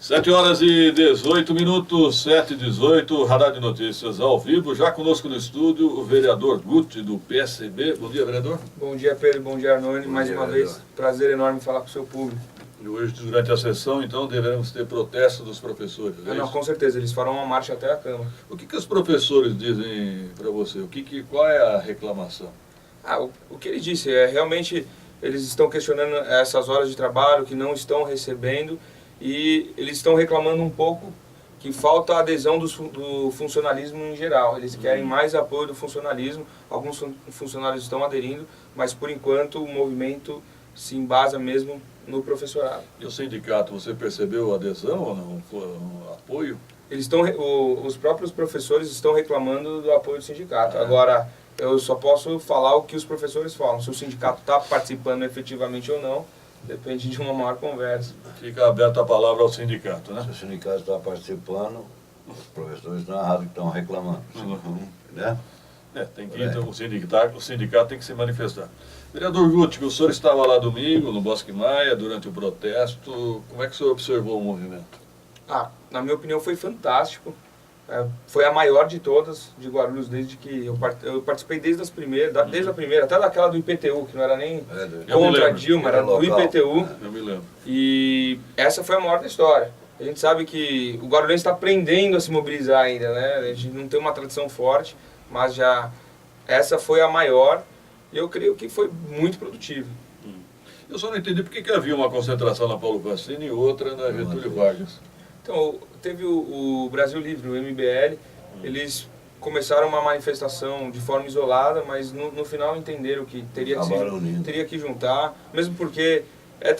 7 horas e 18 minutos, 7h18, Radar de Notícias ao vivo. Já conosco no estúdio o vereador Guti, do PSB. Bom dia, vereador. Bom dia, Pedro. Bom dia, Arnone. Mais uma vez, prazer enorme falar com o seu público. E hoje, durante a sessão, então, devemos ter protesto dos professores, é Não, isso? com certeza. Eles farão uma marcha até a Câmara. O que os professores dizem para você? Qual é a reclamação? O que ele disse é realmente eles estão questionando essas horas de trabalho que não estão recebendo e eles estão reclamando um pouco que falta a adesão do funcionalismo em geral. Eles querem mais apoio do funcionalismo. Alguns funcionários estão aderindo, mas por enquanto o movimento se embasa mesmo no professorado. E o sindicato, você percebeu adesão ou não? Apoio? Os próprios professores estão reclamando do apoio do sindicato. Agora, eu só posso falar o que os professores falam. Se o sindicato está participando efetivamente ou não, depende de uma maior conversa. Fica aberta a palavra ao sindicato, né? Se o sindicato está participando, os professores não errados que estão reclamando. Né? Tem que ir, então, o sindicato tem que se manifestar. Vereador Guti, o senhor estava lá domingo, no Bosque Maia, durante o protesto. Como é que o senhor observou o movimento? Na minha opinião foi fantástico. Foi a maior de todas de Guarulhos desde que eu participei desde a primeira, até daquela do IPTU, que não era nem contra a Dilma, era do IPTU. Eu me lembro. E essa foi a maior da história. A gente sabe que o guarulhense está aprendendo a se mobilizar ainda, né? A gente não tem uma tradição forte, mas essa foi a maior e eu creio que foi muito produtiva. Eu só não entendi por que havia uma concentração na Paulo Pacini e outra na Getúlio Vargas. Então, teve o Brasil Livre, o MBL, eles começaram uma manifestação de forma isolada, mas no final entenderam que teria que juntar, mesmo porque é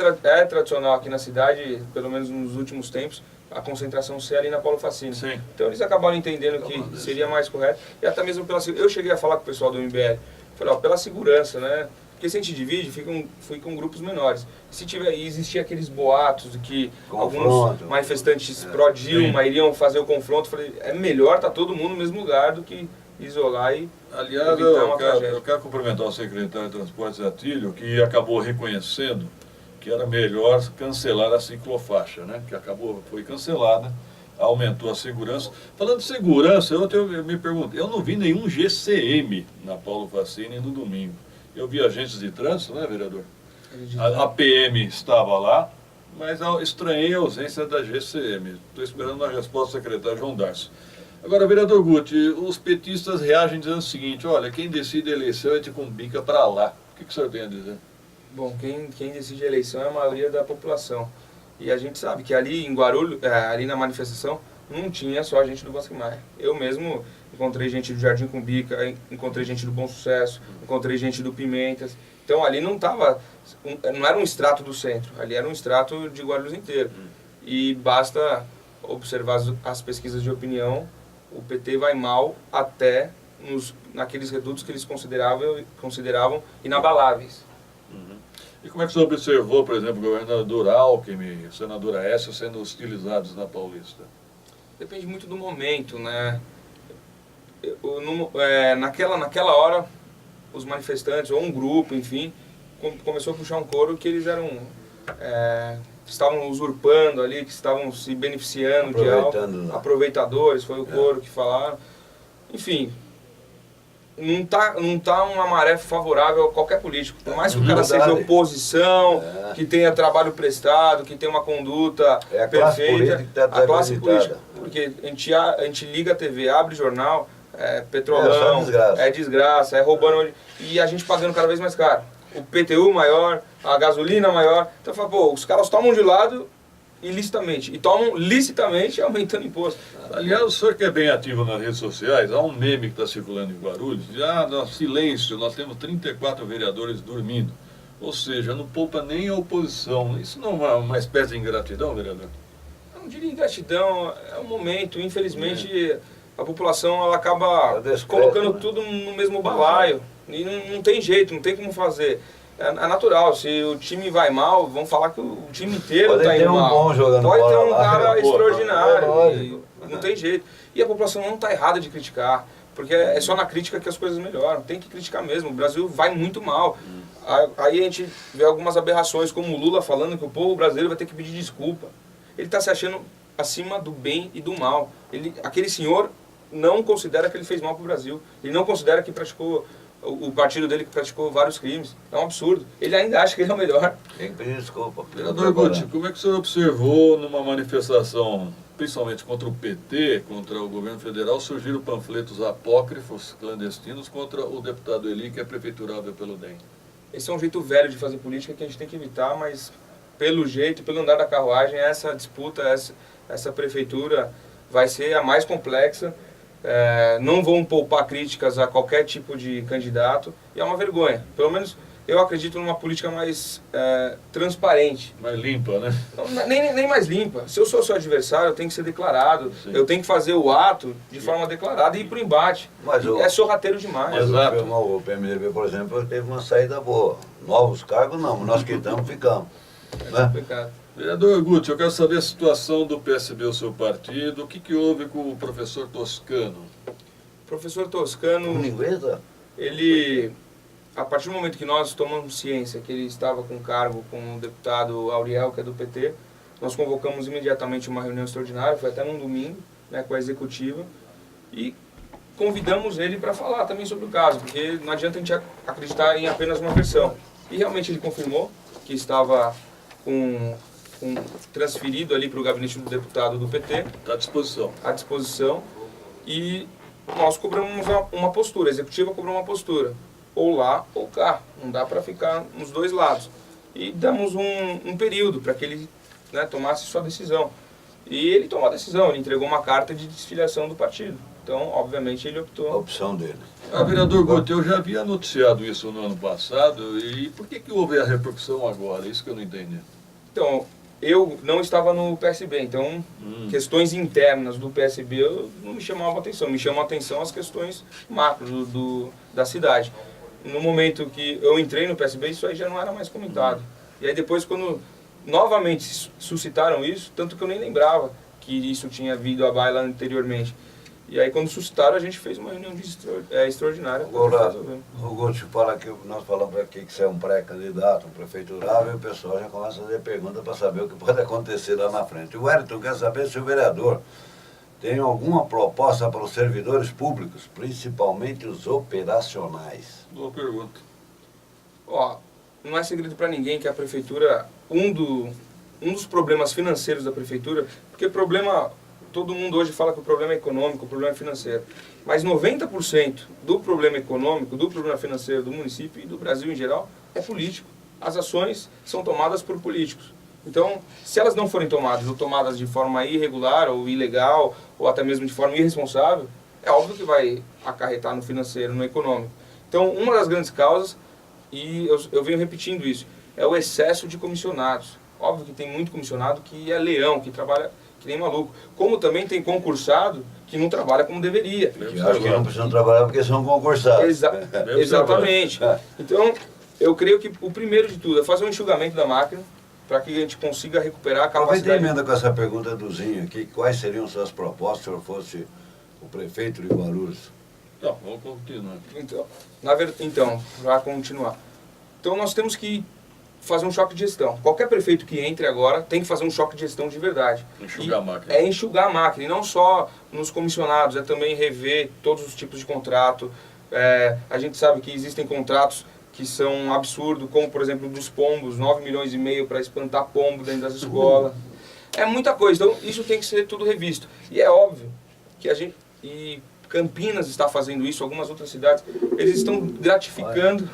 tradicional aqui na cidade, pelo menos nos últimos tempos, a concentração ser ali na Paulo Pacini. Sim. Então eles acabaram entendendo que seria mais correto, e até mesmo eu cheguei a falar com o pessoal do MBL, falei, pela segurança, né? Porque se a gente divide, fica com grupos menores. Se existir aqueles boatos de que alguns manifestantes pró-Dilma iriam fazer o confronto, falei, é melhor estar todo mundo no mesmo lugar do que isolar e aliás, eu quero cumprimentar o secretário de Transportes Atílio, que acabou reconhecendo que era melhor cancelar a ciclofaixa, né? Que foi cancelada, aumentou a segurança. Falando de segurança, eu me pergunto, eu não vi nenhum GCM na Paulo Pacini no domingo. Eu vi agentes de trânsito, né, vereador? A PM estava lá, mas eu estranhei a ausência da GCM. Estou esperando uma resposta do secretário João Darcio. Agora, vereador Guti, os petistas reagem dizendo o seguinte, olha, quem decide a eleição é de Cumbica para lá. O que o senhor tem a dizer? Bom, quem decide a eleição é a maioria da população. E a gente sabe que ali em Guarulhos, ali na manifestação, não tinha só gente do Bosque Maia. Eu mesmo encontrei gente do Jardim Cumbica, encontrei gente do Bom Sucesso, encontrei gente do Pimentas. Então ali não era um extrato do centro, ali era um extrato de Guarulhos inteiro. E basta observar as pesquisas de opinião, o PT vai mal até naqueles redutos que eles consideravam inabaláveis. E como é que você observou, por exemplo, o governador Alckmin, a senadora Aécio sendo hostilizados na Paulista? Depende muito do momento, né? Naquela hora, os manifestantes, ou um grupo, enfim, começou a puxar um coro que eles estavam usurpando ali, que estavam se beneficiando de algo, aproveitadores, foi o coro que falaram. Enfim, não tá uma maré favorável a qualquer político. Por mais que o cara seja oposição, que tenha trabalho prestado, que tenha uma conduta perfeita, a classe política, porque a gente liga a TV, abre jornal, petrolão, desgraça, roubando, e a gente pagando cada vez mais caro. O PTU maior, a gasolina maior. Então fala, os caras tomam de lado ilicitamente, e tomam licitamente aumentando imposto. Aliás, o senhor que é bem ativo nas redes sociais, há um meme que está circulando em Guarulhos, silêncio, nós temos 34 vereadores dormindo. Ou seja, não poupa nem a oposição. Isso não é uma espécie de ingratidão, vereador? Eu não diria ingratidão, é um momento, infelizmente a população ela acaba colocando tudo no mesmo balaio, e não tem jeito, não tem como fazer. É natural, se o time vai mal, vão falar que o time inteiro está indo mal. Pode ter um cara extraordinário, não tem jeito. E a população não está errada de criticar, porque é só na crítica que as coisas melhoram, tem que criticar mesmo, o Brasil vai muito mal. Aí a gente vê algumas aberrações, como o Lula falando que o povo brasileiro vai ter que pedir desculpa. Ele está se achando acima do bem e do mal. Aquele senhor não considera que ele fez mal para o Brasil. Ele não considera que praticou, o partido dele que praticou vários crimes. É um absurdo. Ele ainda acha que ele é o melhor. Tem que pedir desculpa. Vereador Guti, como é que o senhor observou numa manifestação, principalmente contra o PT, contra o governo federal, surgiram panfletos apócrifos, clandestinos, contra o deputado Eli, que é prefeiturável pelo DEM? Esse é um jeito velho de fazer política que a gente tem que evitar, mas pelo jeito, pelo andar da carruagem, essa disputa, essa prefeitura vai ser a mais complexa. Não vão poupar críticas a qualquer tipo de candidato e é uma vergonha. Pelo menos eu acredito numa política mais transparente. Mais limpa, né? Nem mais limpa. Se eu sou seu adversário, eu tenho que ser declarado. Sim. Eu tenho que fazer o ato de forma declarada e ir para o embate. Mas é sorrateiro demais. Mas o PMDB, por exemplo, teve uma saída boa. Novos cargos não, nós que estamos, ficamos. É complicado. Vereador Guti, eu quero saber a situação do PSB, o seu partido. O que houve com o professor Toscano? O professor Toscano, linguiça? Ele, a partir do momento que nós tomamos ciência que ele estava com cargo com o deputado Auriel, que é do PT, nós convocamos imediatamente uma reunião extraordinária, foi até num domingo, né, com a executiva, e convidamos ele para falar também sobre o caso, porque não adianta a gente acreditar em apenas uma versão. E realmente ele confirmou que estava transferido ali para o gabinete do deputado do PT. Está à disposição. À disposição. E nós cobramos uma postura, a executiva cobrou uma postura. Ou lá ou cá. Não dá para ficar nos dois lados. E damos um período para que ele, né, tomasse sua decisão. E ele tomou a decisão, ele entregou uma carta de desfiliação do partido. Então, obviamente, ele optou... A opção dele. Vereador Guti, eu já havia noticiado isso no ano passado, e por que houve a repercussão agora? Isso que eu não entendi. Então, eu não estava no PSB, então questões internas do PSB não me chamavam atenção. Me chamam a atenção as questões macro da cidade. No momento que eu entrei no PSB, isso aí já não era mais comentado. E aí depois, quando novamente suscitaram isso, tanto que eu nem lembrava que isso tinha vindo à baila anteriormente. E aí, quando suscitaram, a gente fez uma reunião extraordinária. Agora, o Guti fala que nós falamos aqui que você é um pré-candidato, um prefeiturável, e o pessoal já começa a fazer perguntas para saber o que pode acontecer lá na frente. O Wellington quer saber se o vereador tem alguma proposta para os servidores públicos, principalmente os operacionais. Boa pergunta. Ó, não é segredo para ninguém que a prefeitura, um dos problemas financeiros da prefeitura, porque todo mundo hoje fala que o problema é econômico, o problema é financeiro. Mas 90% do problema econômico, do problema financeiro do município e do Brasil em geral é político. As ações são tomadas por políticos. Então, se elas não forem tomadas ou tomadas de forma irregular ou ilegal ou até mesmo de forma irresponsável, é óbvio que vai acarretar no financeiro, no econômico. Então, uma das grandes causas, e eu venho repetindo isso, é o excesso de comissionados. Óbvio que tem muito comissionado que é leão, que trabalha que nem maluco. Como também tem concursado que não trabalha como deveria. Que acho que não precisam trabalhar porque são concursados. Exatamente. Então, eu creio que o primeiro de tudo é fazer um enxugamento da máquina para que a gente consiga recuperar a capacidade. Aproveita e emenda com essa pergunta do Zinho aqui. Quais seriam suas propostas se o senhor fosse o prefeito de Guarulhos? Não, vamos continuar. Então, para continuar. Então, nós temos que fazer um choque de gestão. Qualquer prefeito que entre agora tem que fazer um choque de gestão de verdade. Enxugar a máquina. É enxugar a máquina, e não só nos comissionados, é também rever todos os tipos de contrato. A gente sabe que existem contratos que são um absurdo, como por exemplo dos pombos, 9,5 milhões para espantar pombo dentro das escolas. É muita coisa, então isso tem que ser tudo revisto. E é óbvio que e Campinas está fazendo isso, algumas outras cidades, eles estão gratificando...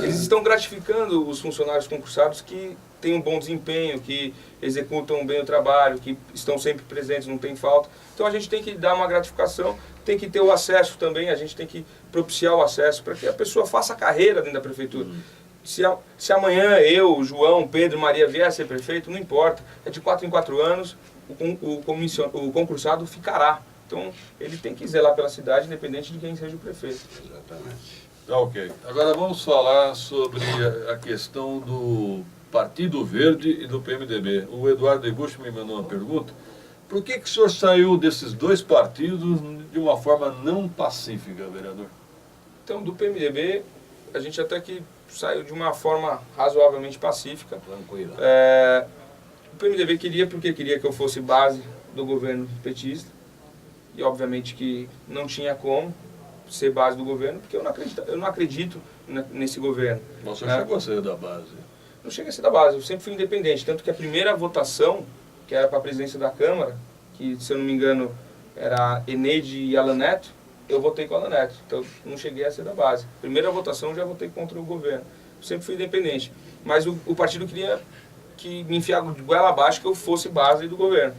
Eles estão gratificando os funcionários concursados que têm um bom desempenho, que executam bem o trabalho, que estão sempre presentes, não tem falta. Então a gente tem que dar uma gratificação, tem que ter o acesso também, a gente tem que propiciar o acesso para que a pessoa faça carreira dentro da prefeitura. Se amanhã eu, João, Pedro, Maria vier a ser prefeito, não importa, é de 4 em 4 anos, o concursado ficará. Então, ele tem que zelar pela cidade, independente de quem seja o prefeito. Exatamente. Tá ok. Agora vamos falar sobre a questão do Partido Verde e do PMDB. O Eduardo Eguchi me mandou uma pergunta. Por que o senhor saiu desses dois partidos de uma forma não pacífica, vereador? Então, do PMDB, a gente até que saiu de uma forma razoavelmente pacífica. Tranquila. PMDB queria porque queria que eu fosse base do governo petista. E obviamente que não tinha como ser base do governo, porque eu não acredito nesse governo. Você chegou a ser da base? Não cheguei a ser da base, eu sempre fui independente. Tanto que a primeira votação, que era para a presidência da Câmara, que se eu não me engano era Eneide e Alan Neto, eu votei com o Alan Neto. Então não cheguei a ser da base. Primeira votação eu já votei contra o governo. Eu sempre fui independente. Mas o partido queria que me enfiasse de goela abaixo que eu fosse base do governo.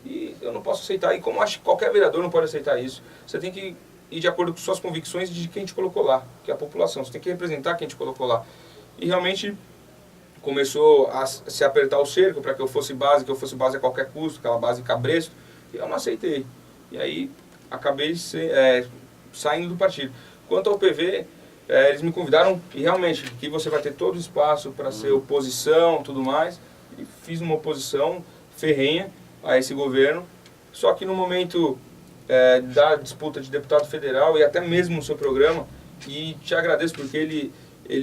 E eu não posso aceitar, e como acho que qualquer vereador não pode aceitar isso, você tem que ir de acordo com suas convicções de quem te colocou lá, que é a população, você tem que representar quem te colocou lá. E realmente começou a se apertar o cerco para que eu fosse base a qualquer custo, aquela base cabresto, e eu não aceitei. E aí acabei saindo do partido. Quanto ao PV, eles me convidaram, e realmente, que você vai ter todo o espaço para ser oposição, tudo mais, e fiz uma oposição ferrenha a esse governo, só que no momento da disputa de deputado federal e até mesmo no seu programa, e te agradeço porque ele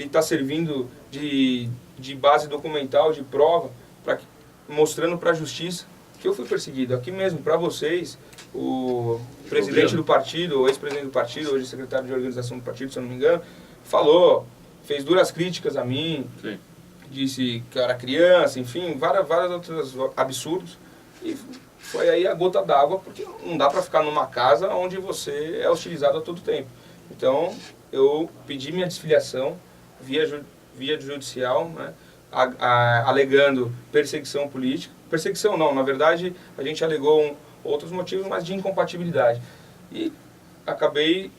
está servindo de base documental, de prova, mostrando para a justiça que eu fui perseguido. Aqui mesmo, para vocês, o presidente do partido, o ex-presidente do partido, hoje secretário de organização do partido, se eu não me engano, fez duras críticas a mim, Sim. Disse que eu era criança, enfim, vários outros absurdos. E foi aí a gota d'água, porque não dá para ficar numa casa onde você é hostilizado a todo tempo. Então, eu pedi minha desfiliação via judicial, né, alegando perseguição política. Perseguição não, na verdade, a gente alegou outros motivos, mas de incompatibilidade. E acabei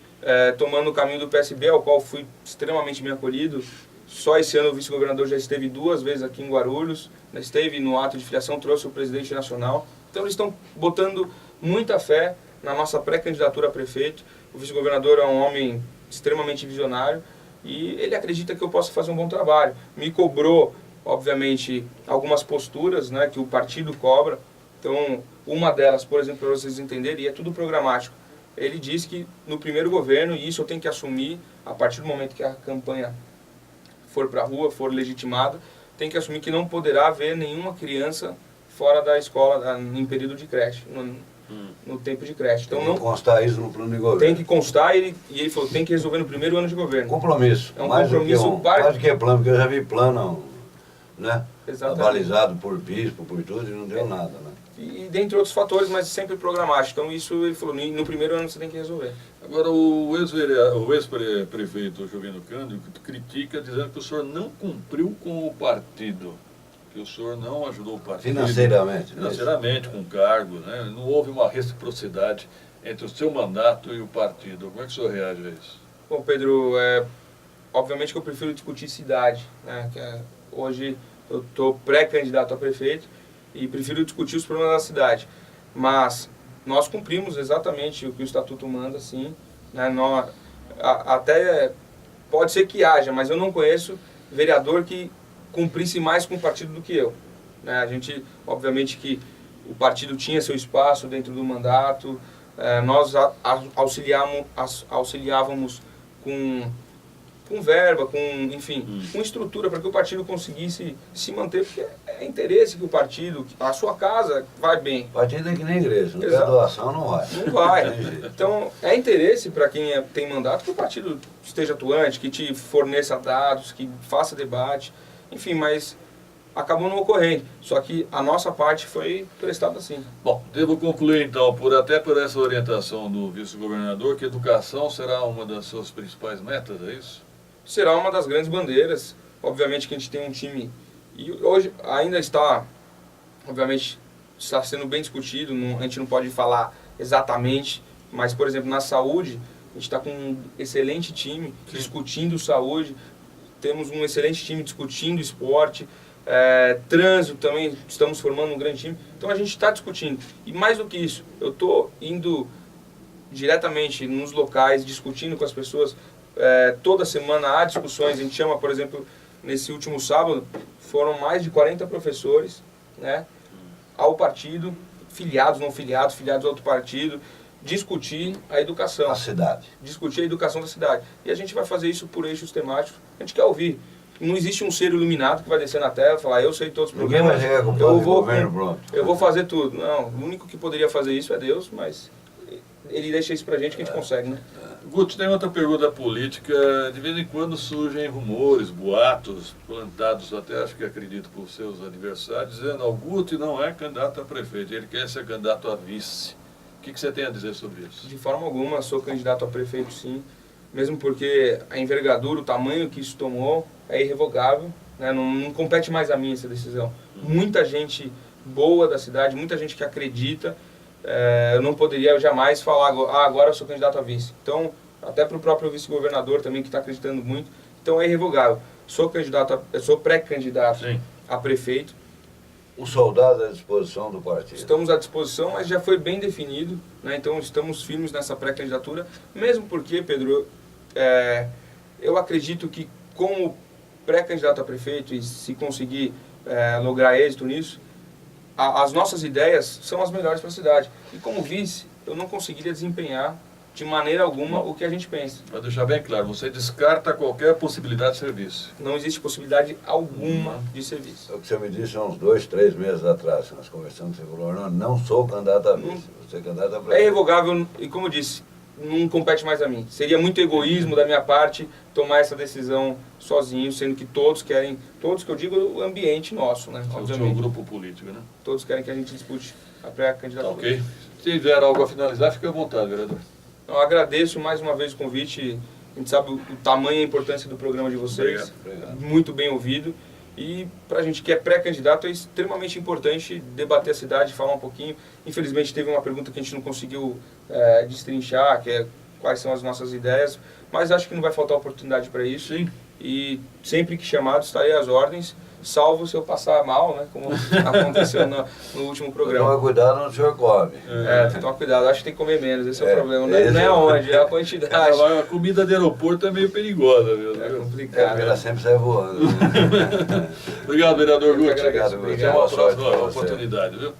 tomando o caminho do PSB, ao qual fui extremamente bem acolhido. Só esse ano o vice-governador já esteve 2 vezes aqui em Guarulhos, esteve no ato de filiação, trouxe o presidente nacional. Então eles estão botando muita fé na nossa pré-candidatura a prefeito. O vice-governador é um homem extremamente visionário e ele acredita que eu posso fazer um bom trabalho. Me cobrou, obviamente, algumas posturas, né, que o partido cobra. Então, uma delas, por exemplo, para vocês entenderem, e é tudo programático. Ele disse que no primeiro governo, e isso eu tenho que assumir a partir do momento que a campanha for para a rua, for legitimada, tem que assumir que não poderá haver nenhuma criança fora da escola em período de creche, no tempo de creche. Então tem que constar isso no plano de governo. Tem que constar, e ele falou, tem que resolver no primeiro ano de governo. Compromisso. É um compromisso mais do que plano, porque eu já vi plano, né? Exatamente. Avalizado por bispo, por tudo, e não deu nada, né? E dentre outros fatores, mas sempre programático. Então isso ele falou, no primeiro ano você tem que resolver. Agora, o ex-prefeito Jovino Cândido critica dizendo que o senhor não cumpriu com o partido, que o senhor não ajudou o partido. Financeiramente. Financeiramente, com cargos, né? Não houve uma reciprocidade entre o seu mandato e o partido. Como é que o senhor reage a isso? Bom, Pedro, obviamente que eu prefiro discutir cidade, né? Hoje eu estou pré-candidato a prefeito e prefiro discutir os problemas da cidade. Mas nós cumprimos exatamente o que o Estatuto manda, sim. Né? Até pode ser que haja, mas eu não conheço vereador que cumprisse mais com o partido do que eu. Né? A gente, obviamente que o partido tinha seu espaço dentro do mandato, nós auxiliávamos com verba, com estrutura para que o partido conseguisse se manter, porque é interesse que o partido, a sua casa vai bem. O partido é que nem igreja, não tem Exato. doação, não vai. Não vai. Então, é interesse para quem tem mandato que o partido esteja atuante, que te forneça dados, que faça debate, enfim, mas acabou não ocorrendo. Só que a nossa parte foi prestada assim. Bom, devo concluir então, até por essa orientação do vice-governador, que educação será uma das suas principais metas, é isso? Será uma das grandes bandeiras. Obviamente que a gente tem um time, e hoje ainda está, obviamente, está sendo bem discutido, a gente não pode falar exatamente, mas, por exemplo, na saúde, a gente está com um excelente time discutindo saúde, temos um excelente time discutindo esporte, trânsito também, estamos formando um grande time, então a gente está discutindo. E mais do que isso, eu estou indo diretamente nos locais, discutindo com as pessoas. Toda semana há discussões, a gente chama, por exemplo, nesse último sábado, foram mais de 40 professores, né, ao partido, filiados, não filiados, filiados a outro partido, discutir a educação. A cidade. Discutir a educação da cidade. E a gente vai fazer isso por eixos temáticos, a gente quer ouvir. não existe um ser iluminado que vai descer na Terra e falar, eu sei todos os Ninguém problemas, vai chegar com o plano de governo pronto. eu vou fazer tudo. Não, o único que poderia fazer isso é Deus, mas ele deixa isso pra gente que a gente consegue, né? Guti, tem outra pergunta política. De vez em quando surgem rumores, boatos, plantados até, acho que acredito, por seus adversários, dizendo o Guti não é candidato a prefeito, ele quer ser candidato a vice. O que você tem a dizer sobre isso? De forma alguma, sou candidato a prefeito, sim. Mesmo porque a envergadura, o tamanho que isso tomou é irrevogável, né? Não compete mais a mim essa decisão. Muita gente boa da cidade, muita gente que acredita, eu não poderia jamais falar, agora eu sou candidato a vice. Então, até para o próprio vice-governador também, que está acreditando muito, então é irrevogável. Sou pré-candidato a prefeito. O soldado à disposição do partido. Estamos à disposição, mas já foi bem definido, né? Então estamos firmes nessa pré-candidatura, mesmo porque, Pedro, eu acredito que como pré-candidato a prefeito, e se conseguir lograr êxito nisso, as nossas ideias são as melhores para a cidade. E como vice, eu não conseguiria desempenhar de maneira alguma o que a gente pensa. Para deixar bem claro, você descarta qualquer possibilidade de serviço. Não existe possibilidade alguma de serviço. O que você me disse há uns 2, 3 meses atrás, nós conversamos, você falou, não sou candidato a vice, você é candidato a prefeito. É irrevogável e, como eu disse, não compete mais a mim. Seria muito egoísmo da minha parte tomar essa decisão sozinho, sendo que todos querem, todos que eu digo, o ambiente nosso, né? O seu grupo político, né? Todos querem que a gente dispute a pré-candidatura. Tá, ok. Se tiver algo a finalizar, fique à vontade, vereador. Eu agradeço mais uma vez o convite. A gente sabe o tamanho e a importância do programa de vocês. Obrigado. Muito bem ouvido. E para a gente que é pré-candidato é extremamente importante debater a cidade, falar um pouquinho. Infelizmente teve uma pergunta que a gente não conseguiu destrinchar, que é quais são as nossas ideias, mas acho que não vai faltar oportunidade para isso. Sim. E sempre que chamado estarei às ordens, salvo se eu passar mal, né, como aconteceu no último programa. Toma cuidado onde o senhor come. Toma cuidado, acho que tem que comer menos, esse é o problema. Não é onde, é a quantidade. A comida de aeroporto é meio perigosa, viu? É complicado. Ela sempre sai voando. Obrigado, vereador Guti. Obrigado. Até uma próxima oportunidade, viu?